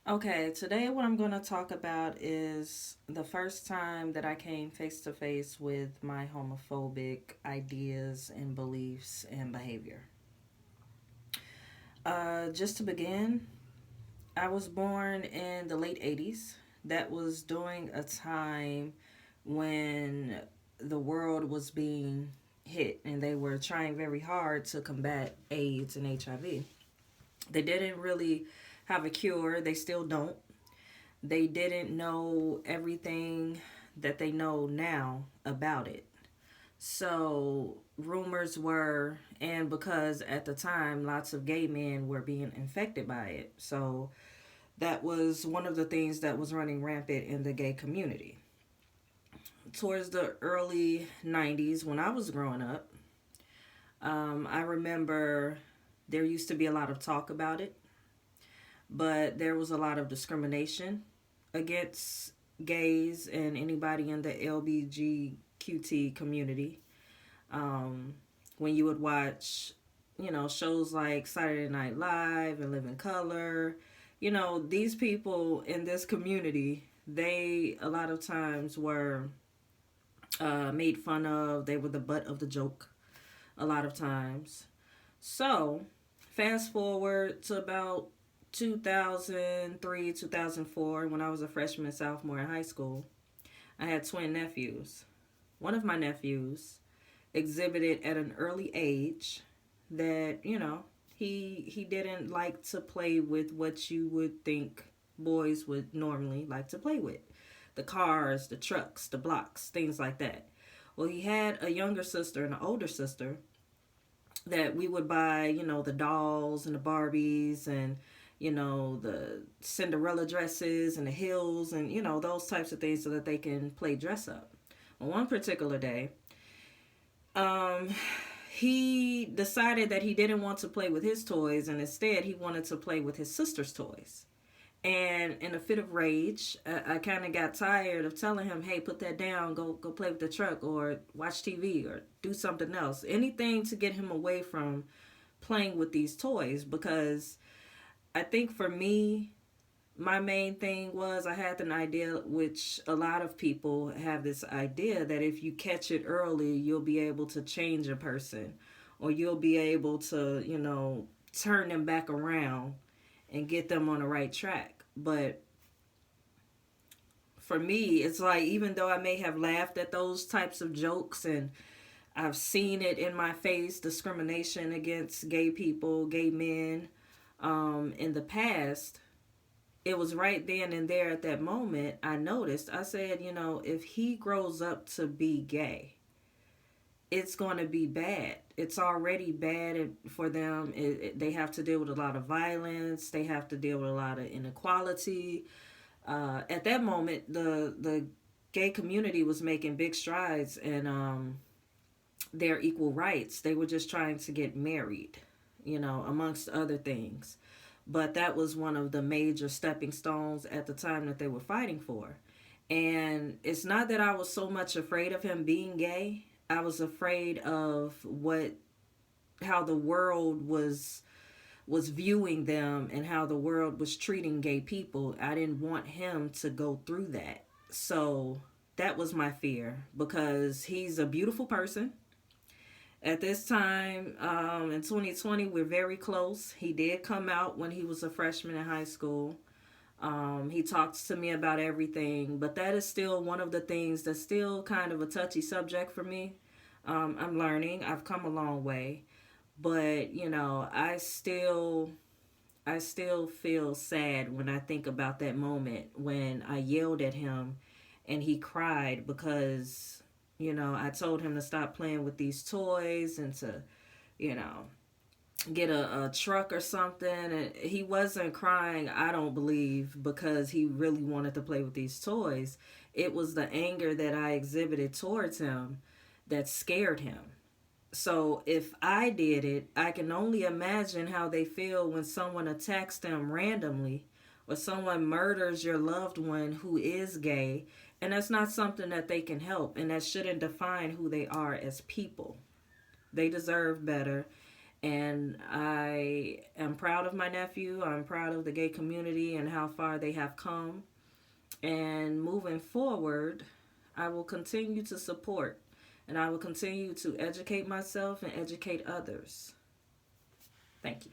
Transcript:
Okay, today what I'm going to talk about is the first time that I came face to face with my homophobic ideas and beliefs and behavior. Just to begin, I was born in the late 80s. That was during a time when the world was being hit and they were trying very hard to combat AIDS and HIV. They didn't really have a cure, they still don't. They didn't know everything that they know now about it. So rumors were, and because at the time lots of gay men were being infected by it. So that was one of the things that was running rampant in the gay community. Towards the early 90s, when I was growing up, I remember there used to be a lot of talk about it, but there was a lot of discrimination against gays and anybody in the LBGQT community. Um, when you would watch, shows like Saturday Night Live and Live in Color, these people in this community, they a lot of times were made fun of. They were the butt of the joke a lot of times. So, fast forward to about 2003, 2004, when I was a freshman and sophomore in high school, I had twin nephews. One of my nephews exhibited at an early age that, he didn't like to play with what you would think boys would normally like to play with. The cars, the trucks, the blocks, things like that. Well, he had a younger sister and an older sister that we would buy, the dolls and the Barbies and, the Cinderella dresses and the heels and, those types of things so that they can play dress up. On one particular day, um, he decided that he didn't want to play with his toys and instead he wanted to play with his sister's toys. And in a fit of rage, I kind of got tired of telling him, "Hey, put that down. Go play with the truck, or watch TV, or do something else. Anything to get him away from playing with these toys." Because I think for me, my main thing was I had an idea, which a lot of people have this idea that if you catch it early, you'll be able to change a person, or you'll be able to, turn them back around and get them on the right track. But for me, it's like even though I may have laughed at those types of jokes and I've seen it in my face, discrimination against gay people, gay men, in the past, it was right then and there at that moment I noticed. I said, if he grows up to be gay, it's going to be bad. It's already bad for them. They have to deal with a lot of violence. They have to deal with a lot of inequality. At that moment, the gay community was making big strides in their equal rights. They were just trying to get married, amongst other things. But that was one of the major stepping stones at the time that they were fighting for. And it's not that I was so much afraid of him being gay. I was afraid of how the world was viewing them and how the world was treating gay people. I didn't want him to go through that. So that was my fear because he's a beautiful person. At this time, in 2020, we're very close. He did come out when he was a freshman in high school. He talks to me about everything, but that is still one of the things that's still kind of a touchy subject for me. I'm learning. I've come a long way, but I still feel sad when I think about that moment when I yelled at him and he cried because I told him to stop playing with these toys and to you know get a truck or something. And he wasn't crying, I don't believe, because he really wanted to play with these toys. It was the anger that I exhibited towards him that scared him. So if I did it, I can only imagine how they feel when someone attacks them randomly or someone murders your loved one who is gay. And that's not something that they can help, and that shouldn't define who they are as people. They deserve better. And I am proud of my nephew. I'm proud of the gay community and how far they have come. And moving forward, I will continue to support and I will continue to educate myself and educate others. Thank you.